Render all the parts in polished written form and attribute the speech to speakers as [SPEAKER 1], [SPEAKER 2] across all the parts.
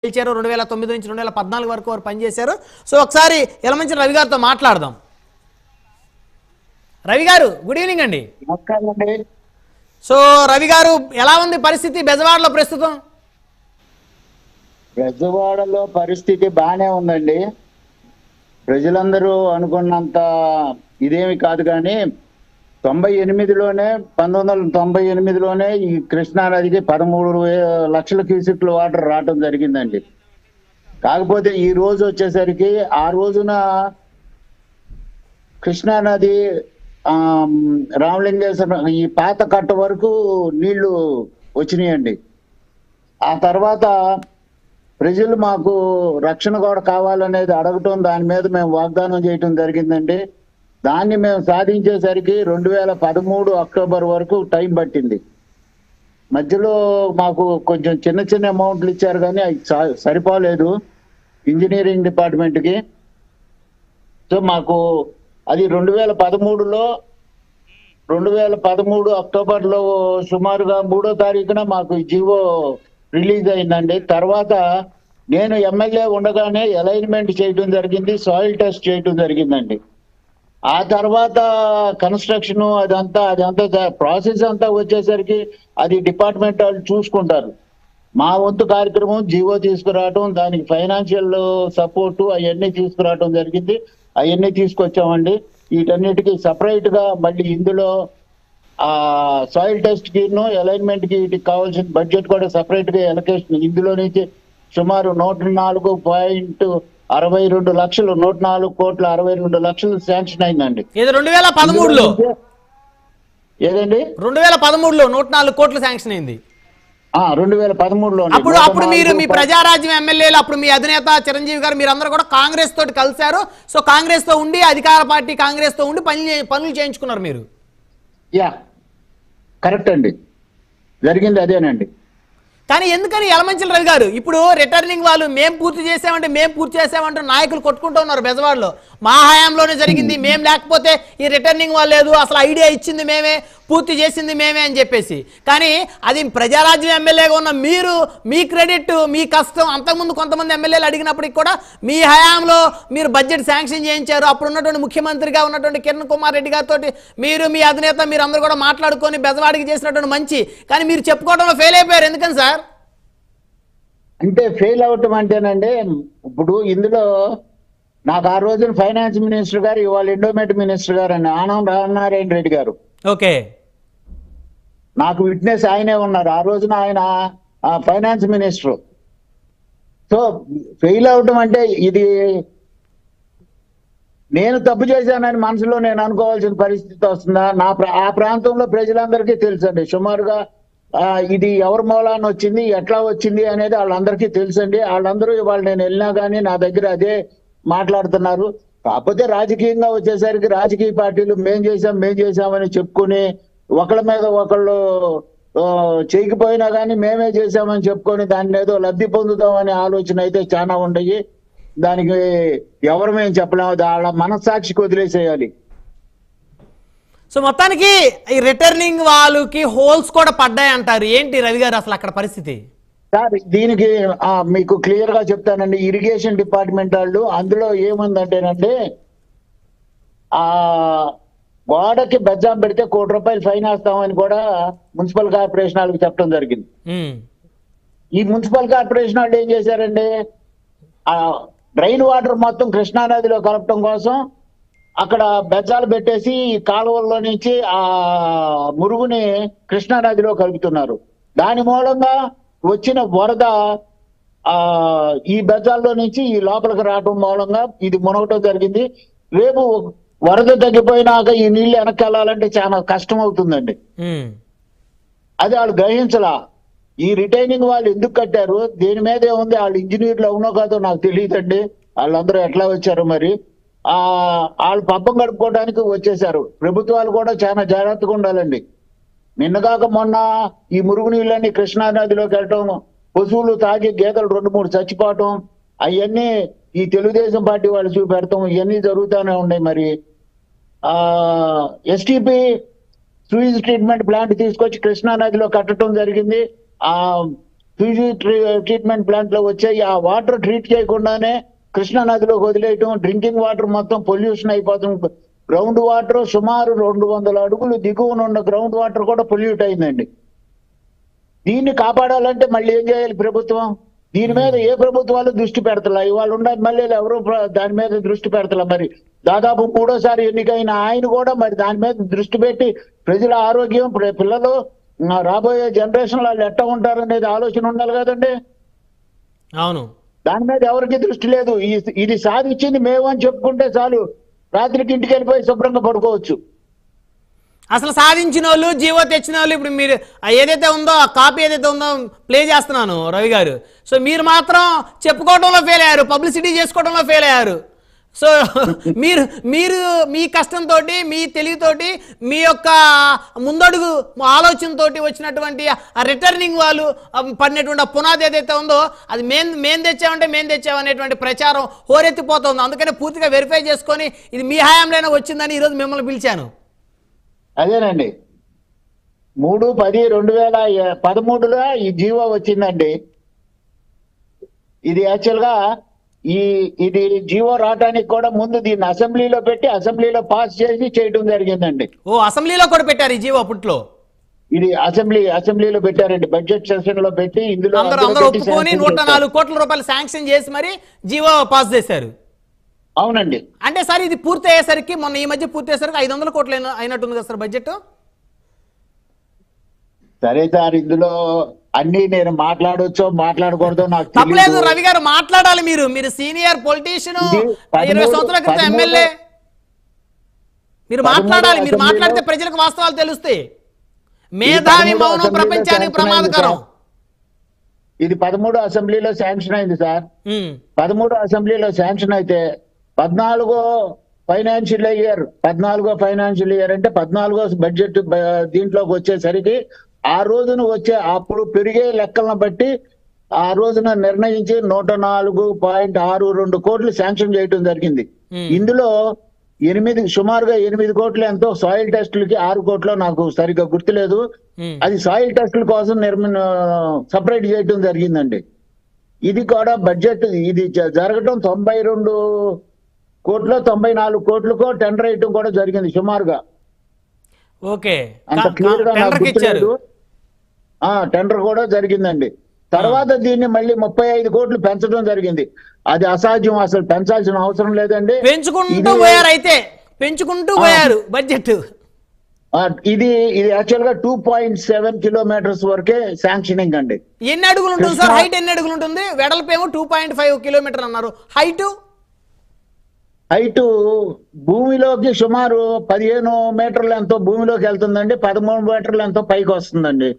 [SPEAKER 1] గెలిచారు 2009 నుంచి 2014 వరకు వారు పనిచేశారు. సో ఒకసారి యలమంచిలి రవి గారితో మాట్లాడదాం. రవి గారు గుడ్ ఈవినింగ్ అండి. సో రవి గారు ఎలా ఉంది పరిస్థితి బెజవాడలో ప్రస్తుతం?
[SPEAKER 2] బెజవాడలో పరిస్థితి బాగానే ఉందండి. ప్రజలందరూ అనుకున్నంత ఇదేమి కాదు, కానీ 1998లోనే ఈ కృష్ణానదికి 13 లక్షల క్యూసెక్ల వాటర్ రావటం జరిగిందండి. కాకపోతే ఈ రోజు వచ్చేసరికి ఆ రోజున కృష్ణానది రామలింగేశ్వర ఈ పాత కట్ట వరకు నీళ్లు వచ్చినాయండి. ఆ తర్వాత ప్రజలు మాకు రక్షణ కూడా కావాలనేది అడగటం, దాని మీద మేము వాగ్దానం చేయటం జరిగిందండి. దాన్ని మేము సాధించేసరికి 2013 అక్టోబర్ వరకు టైం పట్టింది. మధ్యలో మాకు కొంచెం చిన్న చిన్న అమౌంట్లు ఇచ్చారు, కానీ అవి సరిపోలేదు ఇంజనీరింగ్ డిపార్ట్మెంట్కి. సో మాకు అది 2013 అక్టోబర్లో సుమారుగా 3వ తారీఖున మాకు జీవో రిలీజ్ అయిందండి. తర్వాత నేను ఎమ్మెల్యే ఉండగానే అలైన్మెంట్ చేయడం జరిగింది, సాయిల్ టెస్ట్ చేయడం జరిగిందండి. ఆ తర్వాత కన్స్ట్రక్షన్ అదంతా ప్రాసెస్ అంతా వచ్చేసరికి అది డిపార్ట్మెంట్ వాళ్ళు చూసుకుంటారు. మా వంతు కార్యక్రమం జీవో తీసుకురావటం, దానికి ఫైనాన్షియల్ సపోర్టు అవన్నీ తీసుకురావటం జరిగింది. అవన్నీ తీసుకొచ్చామండి. వీటన్నిటికీ సపరేట్ గా మళ్ళీ ఇందులో సాయిల్ టెస్ట్ కి అలైన్మెంట్ కి వీటికి కావాల్సిన బడ్జెట్ కూడా సపరేట్ గా ఎలకేషన్ ఇందులో నుంచి సుమారు 104.62 లక్షలు 104.62 లక్షలు శాంక్షన్ అయిందండి.
[SPEAKER 1] 2013లో
[SPEAKER 2] ఏదండి
[SPEAKER 1] 2013లో 104 కోట్లు శాంక్షన్ అయింది.
[SPEAKER 2] 2013లో
[SPEAKER 1] అప్పుడు మీరు మీ ప్రజారాజ్యం ఎమ్మెల్యేలు, అప్పుడు మీ అధినేత చిరంజీవి గారు మీరందరూ కూడా కాంగ్రెస్ తోటి కలిశారు. సో కాంగ్రెస్ తో ఉండి అధికార పార్టీ కాంగ్రెస్ తో ఉండి పనులు చేయించుకున్నారు మీరు.
[SPEAKER 2] యా కరెక్ట్ అండి, జరిగింది అదేనండి.
[SPEAKER 1] కానీ ఎందుకని యలమంచిలి రవి గారు ఇప్పుడు రిటర్నింగ్ వాళ్ళు మేము పూర్తి చేసామంటే నాయకులు కొట్టుకుంటూ ఉన్నారు బెజవాడలో? మా హయాంలోనే జరిగింది, మేము లేకపోతే ఈ రిటర్నింగ్ వాళ్ళు లేదు, అసలు ఐడియా ఇచ్చింది మేమే, పూర్తి చేసింది మేమే అని చెప్పేసి. కానీ అది ప్రజారాజ్యం ఎమ్మెల్యేగా ఉన్న మీరు, మీ క్రెడిట్, మీ కష్టం. అంతకుముందు కొంతమంది ఎమ్మెల్యేలు అడిగినప్పటికి కూడా మీ హయాంలో మీరు బడ్జెట్ శాంక్షన్ చేయించారు. అప్పుడు ఉన్నటువంటి ముఖ్యమంత్రిగా ఉన్నటువంటి కిరణ్ కుమార్ రెడ్డి గారితో మీరు, మీ అధినేత, మీరు అందరూ కూడా మాట్లాడుకొని బెజవాడికి చేసినటువంటి మంచి. కానీ మీరు చెప్పుకోవడంలో ఫెయిల్ అయిపోయారు. ఎందుకని సార్?
[SPEAKER 2] అంటే ఫెయిల్ అవటం అంటేనండి, ఇప్పుడు ఇందులో నాకు ఆ రోజున ఫైనాన్స్ మినిస్టర్ గారు, ఇవాళ ఎండోమెంట్ మినిస్టర్ గారు అండి ఆనం రామనారాయణ రెడ్డి గారు.
[SPEAKER 1] ఓకే,
[SPEAKER 2] నాకు విట్నెస్ ఆయనే ఉన్నారు. ఆ రోజున ఆయన ఫైనాన్స్ మినిస్టర్. సో ఫెయిల్ అవటం అంటే ఇది నేను తప్పు చేశానని మనసులో నేను అనుకోవాల్సిన పరిస్థితి వస్తుందా? ఆ ప్రాంతంలో ప్రజలందరికీ తెలుసండి. సుమారుగా ఇది ఎవరి మూలాన్ని వచ్చింది, ఎట్లా వచ్చింది అనేది వాళ్ళందరికీ తెలుసండి. వాళ్ళందరూ ఇవాళ నేను వెళ్ళినా కానీ నా దగ్గర అదే మాట్లాడుతున్నారు. కాకపోతే రాజకీయంగా వచ్చేసరికి రాజకీయ పార్టీలు మేం చేశామని చెప్పుకొని ఒకళ్ళ మీద ఒకళ్ళు చేయకపోయినా కానీ మేమే చేశామని చెప్పుకొని దాన్ని ఏదో లబ్ధి పొందుతామనే ఆలోచన అయితే చాలా ఉండయి. దానికి ఎవరు మేము చెప్పలేము, వాళ్ళ మనస్సాక్షికి వదిలేసేయాలి.
[SPEAKER 1] సో మొత్తానికి ఈ రిటర్నింగ్ వాళ్ళకి హోల్స్ కూడా పడ్డాయి అంటారు. ఏంటి రవి గారు అసలు అక్కడ పరిస్థితి?
[SPEAKER 2] సార్ దీనికి మీకు క్లియర్ గా చెప్తానండి. ఇరిగేషన్ డిపార్ట్మెంట్ వాళ్ళు అందులో ఏముందంటేనండి, గోడకి బెజ్జాం పెడితే ₹1 కోటి ఫైన్ వేస్తామని కూడా మున్సిపల్ కార్పొరేషన్ వాళ్ళకి చెప్పడం జరిగింది. ఈ మున్సిపల్ కార్పొరేషన్ వాళ్ళు ఏం చేశారండి, డ్రైన్ వాటర్ మొత్తం కృష్ణానదిలో కలపటం కోసం అక్కడ బెజ్జాలు పెట్టేసి ఈ కాలువల్లో నుంచి ఆ మురుగుని కృష్ణానదిలో కలుపుతున్నారు. దాని మూలంగా వచ్చిన వరద ఈ బెజ్జాల్లో నుంచి ఈ లోపలికి రావటం మూలంగా ఇది మునగటం జరిగింది. రేపు వరద తగ్గిపోయినాక ఈ నీళ్లు వెనక్కి వెళ్ళాలంటే చాలా కష్టం అవుతుందండి. అది వాళ్ళు గ్రహించలా. ఈ రిటైనింగ్ వాళ్ళు ఎందుకు కట్టారు, దేని మీద ఏముంది, వాళ్ళు ఇంజనీర్లు అవునో కాదో నాకు తెలియదండి. వాళ్ళందరూ ఎట్లా వచ్చారు మరి. వాళ్ళు పబ్బం గడుపుకోవడానికి వచ్చేసారు. ప్రభుత్వాలు కూడా చాలా జాగ్రత్తగా ఉండాలండి. నిన్నగాక మొన్న ఈ మురుగు నీళ్ళని కృష్ణానదిలోకి వెళ్ళటం, పశువులు తాగి గేదెలు 2-3 చచ్చిపోవటం, అవన్నీ ఈ తెలుగుదేశం పార్టీ వాళ్ళు చూపెడతాం, ఇవన్నీ జరుగుతూనే ఉన్నాయి. మరి ఎస్టీపీ సూయిజ్ ట్రీట్మెంట్ ప్లాంట్ తీసుకొచ్చి కృష్ణానదిలో కట్టడం జరిగింది. ఫ్యూజీ ట్రీట్మెంట్ ప్లాంట్ లో వచ్చాయి. ఆ వాటర్ ట్రీట్ చేయకుండానే కృష్ణా నదిలోకి వదిలేయటం, డ్రింకింగ్ వాటర్ మొత్తం పొల్యూషన్ అయిపోతుంది. గ్రౌండ్ వాటర్ సుమారు 200 అడుగులు దిగువన ఉన్న గ్రౌండ్ వాటర్ కూడా పొల్యూట్ అయిందండి. దీన్ని కాపాడాలంటే మళ్ళీ ఏం చేయాలి ప్రభుత్వం? దీని మీద ఏ ప్రభుత్వాలు దృష్టి పెడతలా? ఇవాళ ఉన్న ఎమ్మెల్యేలు ఎవరు దాని మీద దృష్టి పెడతలా? మరి దాదాపు 3వ సారి ఎన్నికైన ఆయన కూడా మరి దాని మీద దృష్టి పెట్టి ప్రజల ఆరోగ్యం, పిల్లలు రాబోయే జనరేషన్ వాళ్ళు ఎట్లా ఉంటారనేది ఆలోచన ఉండాలి కదండి.
[SPEAKER 1] అవును,
[SPEAKER 2] దాని మీద ఎవరికి దృష్టి లేదు. ఇది సాధించింది మేము అని చెప్పుకుంటే చాలు, రాత్రికి ఇంటికి వెళ్ళిపోయి శుభ్రంగా పడుకోవచ్చు.
[SPEAKER 1] అసలు సాధించిన వాళ్ళు, జీవో తెచ్చిన వాళ్ళు, ఇప్పుడు మీరు ఏదైతే ఉందో ఆ కాపీ ఏదైతే ఉందో ప్లే చేస్తున్నాను రవి గారు. సో మీరు మాత్రం చెప్పుకోవడంలో ఫెయిల్ అయ్యారు, పబ్లిసిటీ చేసుకోవడంలో ఫెయిల్ అయ్యారు. సో మీరు మీరు మీ కష్టంతో, మీ తెలివితోటి, మీ యొక్క ముందడుగు ఆలోచనతో వచ్చినటువంటి ఆ రిటర్నింగ్ వాళ్ళు పడినటువంటి ఆ పునాది ఏదైతే ఉందో అది మేం తెచ్చామనేటువంటి ప్రచారం హోరెత్తిపోతుంది. అందుకని పూర్తిగా వెరిఫై చేసుకొని ఇది మీ హయాంలోనే వచ్చిందని ఈరోజు మిమ్మల్ని పిలిచాను.
[SPEAKER 2] అదేనండి, 3/10/2013లో ఈ జీవో వచ్చిందండి. ఇది యాక్చువల్ గా ఇది జీవో రావడానికి కూడా ముందు దీన్ని అసెంబ్లీలో పెట్టి అసెంబ్లీలో పాస్ చేసి చేయడం జరిగిందండి.
[SPEAKER 1] ఓ, అసెంబ్లీలో కూడా పెట్టారు ఈ జీవో అప్పట్లో?
[SPEAKER 2] ఇది అసెంబ్లీలో పెట్టారండి, బడ్జెట్ సెషన్ లో పెట్టి ఇందులో
[SPEAKER 1] అందరూ ఒప్పుకొని 104 కోట్ల రూపాయలు శాంక్షన్ చేసి మరి జీవో పాస్ చేశారు.
[SPEAKER 2] అవునండి.
[SPEAKER 1] అంటే సార్ ఇది పూర్తి అయ్యేసరికి, మొన్న ఈ మధ్య పూర్తి అయ్యేసరికి 500 కోట్లు అయినట్టుంది కదా సార్ బడ్జెట్?
[SPEAKER 2] సరే సార్, ఇందులో అన్ని నేను మాట్లాడొచ్చో మాట్లాడకూడదో నాకు
[SPEAKER 1] తప్పలేదు రవి గారు, మాట్లాడాలి. మీరు సీనియర్ పొలిటీషియన్, 20 సంవత్సరాల క్రితం ఎమ్మెల్యే, మీరు మాట్లాడాలి. మీరు మాట్లాడితే ప్రజలకు వాస్తవాలు తెలుస్తాయి. మేధావి మౌనం ప్రపంచానికి ప్రమాదకరం.
[SPEAKER 2] ఇది 13 అసెంబ్లీలో శాంక్షన్ అయింది సార్. 13 అసెంబ్లీలో శాంక్షన్ అయితే 14 ఫైనాన్షియల్ ఇయర్ అంటే 14 బడ్జెట్ దీంట్లోకి వచ్చేసరికి ఆ రోజున అప్పుడు పెరిగే లెక్కలను బట్టి ఆ రోజున నిర్ణయించి 104.62 కోట్లు శాంక్షన్ చేయడం జరిగింది. ఇందులో సుమారుగా 8 కోట్లు ఎంతో సాయిల్ టెస్టులకి, 6 కోట్లు నాకు సరిగ్గా గుర్తులేదు, అది సాయిల్ టెస్టుల కోసం సపరేట్ చేయడం జరిగిందండి. ఇది కూడా బడ్జెట్ ఇది జరగటం 92 కోట్లు 94 కోట్లకో టెండర్ వేయటం కూడా జరిగింది సుమారుగా.
[SPEAKER 1] ఓకే,
[SPEAKER 2] అంత క్లియర్ గా నాకు గుర్తులేదు. టెండర్ కూడా జరిగిందండి. తర్వాత దీన్ని మళ్ళీ 35 కోట్లు పెంచడం జరిగింది. అది అసాధ్యం, అసలు పెంచాల్సిన అవసరం లేదండి.
[SPEAKER 1] పెంచుకుంటూ పోయారు బడ్జెట్.
[SPEAKER 2] ఇది యాక్చువల్ గా 2.7 కిలోమీటర్స్ వరకే శాంక్షనింగ్ అండి.
[SPEAKER 1] ఎన్ని అడుగులు ఉంటుంది సార్? హైట్ ఎన్ని అడుగులు ఉంటుంది? వెడల్పేమో 2.5 కిలోమీటర్ అన్నారు.
[SPEAKER 2] హైట్ భూమిలోకి సుమారు 15 మీటర్లు ఎంతో భూమిలోకి వెళ్తుందండి, 13 మీటర్లు ఎంతో పైకి వస్తుందండి.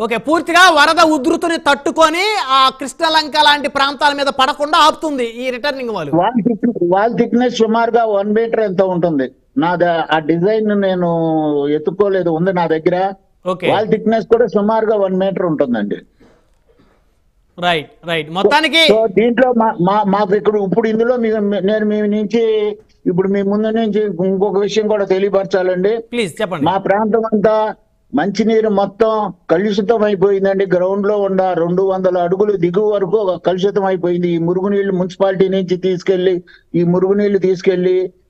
[SPEAKER 1] ఓకే, పూర్తిగా వరద ఉధృతిని తట్టుకొని ఆ కృష్ణలంక లాంటి ప్రాంతాల మీద పడకుండా ఆపుతుంది ఈ రిటర్నింగ్
[SPEAKER 2] వాల్ థిక్నెస్ సుమారుగా 1 మీటర్ ఎంతో ఉంటుంది. ఆ డిజైన్ నేను ఎత్తుకోలేదు, ఉంది నా దగ్గర. వాల్ థిక్నెస్ కూడా సుమారుగా 1 మీటర్ ఉంటుందండి.
[SPEAKER 1] రైట్ మొత్తానికి
[SPEAKER 2] దీంట్లో మాకు ఇప్పుడు ఇందులో నేను మీ నుంచి ఇప్పుడు మీ ముందు నుంచి ఇంకొక విషయం కూడా తెలియపరచాలండి.
[SPEAKER 1] ప్లీజ్ చెప్పండి.
[SPEAKER 2] మా ప్రాంతం అంతా మంచినీరు మొత్తం కలుషితం అయిపోయిందండి. గ్రౌండ్ లో ఉన్న 200 అడుగులు దిగువ వరకు కలుషితం అయిపోయింది. ఈ మురుగునీళ్లు మున్సిపాలిటీ నుంచి తీసుకెళ్లి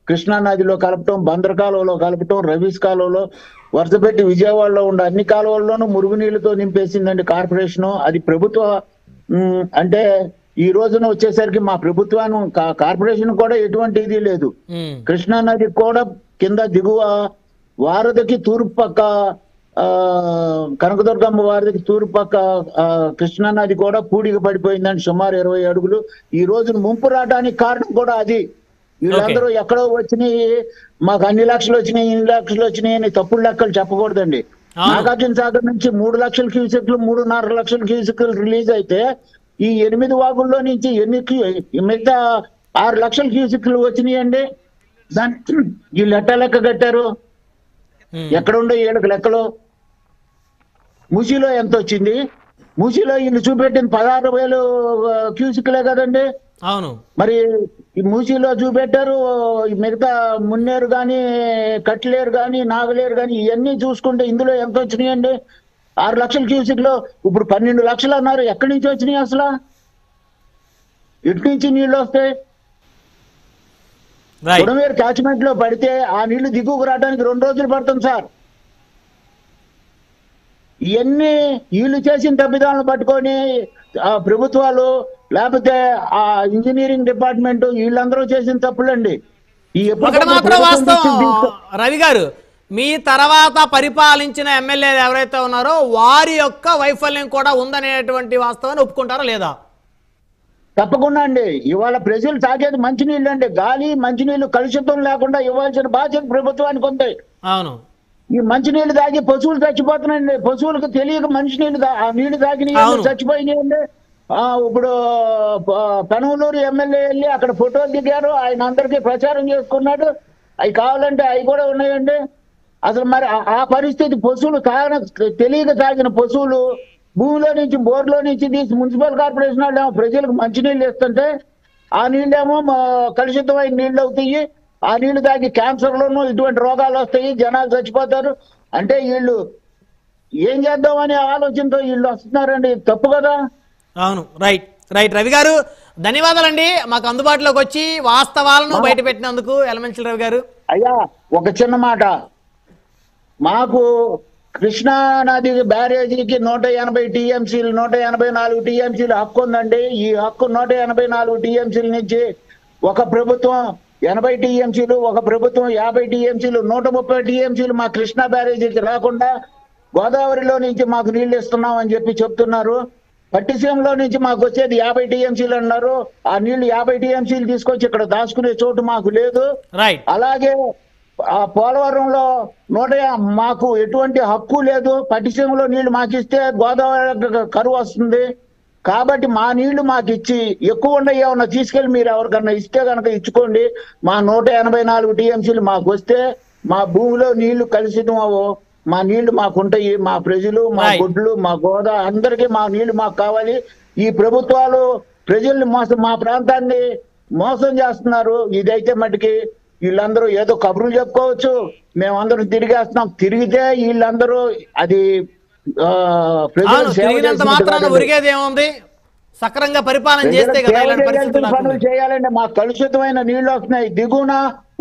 [SPEAKER 2] కృష్ణా నదిలో కలపటం, బందర్ కాలువలో కలపటం, రవీస్ కాలువలో వరుసపెట్టి విజయవాడలో ఉన్న అన్ని కాలువల్లోనూ మురుగునీళ్లతో నింపేసిందండి కార్పొరేషన్. అది ప్రభుత్వ అంటే ఈ రోజున వచ్చేసరికి మా ప్రభుత్వాన్ని కార్పొరేషన్ కూడా ఎటువంటి ఇది లేదు. కృష్ణా నది కూడా కింద దిగువ వారధికి తూర్పు పక్క, కనకదుర్గమ్మ వారధికి తూర్పు పక్క కృష్ణా నది కూడా పూడిగా పడిపోయిందండి సుమారు 20 అడుగులు. ఈ రోజున ముంపు రావడానికి కారణం కూడా అది. వీళ్ళందరూ ఎక్కడో వచ్చినాయి, మాకు అన్ని లక్షలు వచ్చినాయి, ఇన్ని లక్షలు వచ్చినాయి అని తప్పుడు లెక్కలు చెప్పకూడదండి. నాగార్జున సాగర్ నుంచి 3 లక్షల క్యూసెక్లు, 3.5 లక్షల క్యూసెక్లు రిలీజ్ అయితే ఈ 8 వాగుల్లో నుంచి మిగతా 6 లక్షల క్యూసెక్లు వచ్చినాయండి. దాన్ని వీళ్ళు లెక్క కట్టారు, ఎక్కడుండే వీళ్ళకి లెక్కలు. మూసీలో ఎంత వచ్చింది? మూసీలో వీళ్ళు చూపెట్టింది 16,000 క్యూసెక్లే కదండి.
[SPEAKER 1] అవును,
[SPEAKER 2] మరి ఈ మూసీలో చూపెట్టారు. మిగతా మున్నేరు కానీ, కట్లేరు కానీ, నాగలేరు కానీ ఇవన్నీ చూసుకుంటే ఇందులో ఎంత వచ్చినాయండి? 6 లక్షల క్యూసిక్లో ఇప్పుడు 12 లక్షలు అన్నారు. ఎక్కడి నుంచి వచ్చినాయి అసలు? ఇటు నుంచి నీళ్లు వస్తాయి. బుడమేరు క్యాచ్మెంట్ లో పడితే ఆ నీళ్లు దిగువకు రావడానికి 2 రోజులు పడుతుంది సార్. ఇవన్నీ వీళ్ళు చేసిన తప్పిదాలను పట్టుకొని ప్రభుత్వాలు లేకపోతే ఆ ఇంజనీరింగ్ డిపార్ట్మెంట్ వీళ్ళందరూ చేసిన తప్పులండి.
[SPEAKER 1] ఒకటి మాత్రం వాస్తవం రవి గారు, మీ తర్వాత పరిపాలించిన ఎమ్మెల్యేలు ఎవరైతే ఉన్నారో వారి యొక్క వైఫల్యం కూడా ఉందనేటువంటి వాస్తవాన్ని ఒప్పుకుంటారా లేదా?
[SPEAKER 2] తప్పకుండా అండి. ఇవాళ ప్రజలు తాగేది మంచినీళ్ళు అండి. గాలి మంచినీళ్ళు కలుషితం లేకుండా ఇవ్వాల్సిన బాధ్యత ప్రభుత్వానికి ఉంది.
[SPEAKER 1] అవును.
[SPEAKER 2] ఈ మంచినీళ్ళు తాగి పశువులు చచ్చిపోతున్నాయండి. పశువులకు తెలియక మంచినీళ్ళు ఆ నీళ్లు తాగి చచ్చిపోయినాయండి. ఇప్పుడు పెనమలూరు ఎమ్మెల్యే వెళ్ళి అక్కడ ఫోటోలు దిగారు. ఆయన అందరికీ ప్రచారం చేసుకున్నాడు. అవి కావాలంటే అవి కూడా ఉన్నాయండి. అసలు మరి ఆ పరిస్థితి పశువులు తెలియక తాగిన పశువులు భూమిలో నుంచి బోర్లో నుంచి తీసి మున్సిపల్ కార్పొరేషన్ వాళ్ళు ప్రజలకు మంచినీళ్ళు ఇస్తుంటే ఆ నీళ్ళేమో కలుషితమైన నీళ్ళు అవుతాయి. ఆ నీళ్లు తాగి క్యాన్సర్లోనూ ఇటువంటి రోగాలు వస్తాయి, జనాలు చచ్చిపోతారు. అంటే వీళ్ళు ఏం చేద్దామనే ఆలోచనతో వీళ్ళు వస్తున్నారండి. తప్పు కదా.
[SPEAKER 1] అవును, రైట్ రైట్. రవి గారు ధన్యవాదాలండి మాకు అందుబాటులోకి వచ్చి వాస్తవాలను బయట పెట్టినందుకు. ఎలమంచిలి రవి గారు.
[SPEAKER 2] అయ్యా ఒక చిన్న మాట, మాకు కృష్ణా నది బ్యారేజీకి 180 టీఎంసీలు 184 టీఎంసీలు హక్కు ఉందండి. ఈ హక్కు 184 టీఎంసీల నుంచి ఒక ప్రభుత్వం 80 టీఎంసీలు, ఒక ప్రభుత్వం 50 టీఎంసీలు, 130 టీఎంసీలు మా కృష్ణా బ్యారేజీకి రాకుండా గోదావరిలో నుంచి మాకు నీళ్లు ఇస్తున్నాం అని చెప్తున్నారు. పట్టిసీమలో నుంచి మాకు వచ్చేది 50 టీఎంసీలు అన్నారు. ఆ నీళ్లు 50 టీఎంసీలు తీసుకొచ్చి ఇక్కడ దాచుకునే చోటు మాకు లేదు. అలాగే ఆ పోలవరంలో మాకు ఎటువంటి హక్కు లేదు. పట్టిసీమలో నీళ్లు మాకు ఇస్తే గోదావరి కరువు వస్తుంది. కాబట్టి మా నీళ్లు మాకు ఇచ్చి ఎక్కువ ఉన్నాయి ఏమన్నా తీసుకెళ్లి మీరు ఎవరికన్నా ఇస్తే కనుక ఇచ్చుకోండి. మా 184 టీఎంసీలు మాకు వస్తే మా భూమిలో నీళ్లు కలుషితం అవ్వవు. మా నీళ్లు మాకుంటాయి. మా ప్రజలు, మా గుడ్లు, మా గోదా అందరికీ మా నీళ్లు మాకు కావాలి. ఈ ప్రభుత్వాలు ప్రజల్ని మా ప్రాంతాన్ని మోసం చేస్తున్నారు. ఇదైతే మటుకి వీళ్ళందరూ ఏదో కబుర్లు చెప్పుకోవచ్చు, మేమందరం తిరిగేస్తున్నాం. తిరిగితే వీళ్ళందరూ అది
[SPEAKER 1] సక్రంగా పరిపాలన చేస్తే
[SPEAKER 2] పనులు చేయాలండి. మాకు కలుషితమైన నీళ్లు వస్తున్నాయి. దిగువన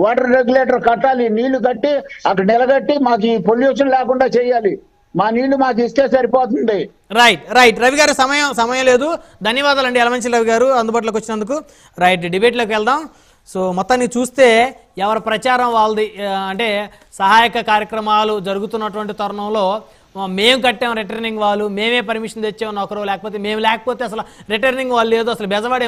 [SPEAKER 2] వాటర్ రెగ్యులేటర్ కట్టాలి, నీళ్లు కట్టి అక్కడ నిలగట్టి మాకు ఈ పొల్యూషన్ లేకుండా చేయాలి. మా నీళ్లు మాకు ఇస్తే సరిపోతుంది.
[SPEAKER 1] Right right. రవి గారు సమయం లేదు. ధన్యవాదాలండి ఎలమంచిలి రవి గారు అందుబాటులోకి వచ్చినందుకు. రైట్, డిబేట్లోకి వెళ్దాం. సో మొత్తాన్ని చూస్తే ఎవరి ప్రచారం వాళ్ళది. అంటే సహాయక కార్యక్రమాలు జరుగుతున్నటువంటి తరుణంలో మేము కట్టాం రిటర్నింగ్ వాళ్ళు, మేమే పర్మిషన్ తెచ్చామని ఒకరు, లేకపోతే మేము లేకపోతే అసలు రిటర్నింగ్ వాళ్ళు లేదు, అసలు బెజవాడే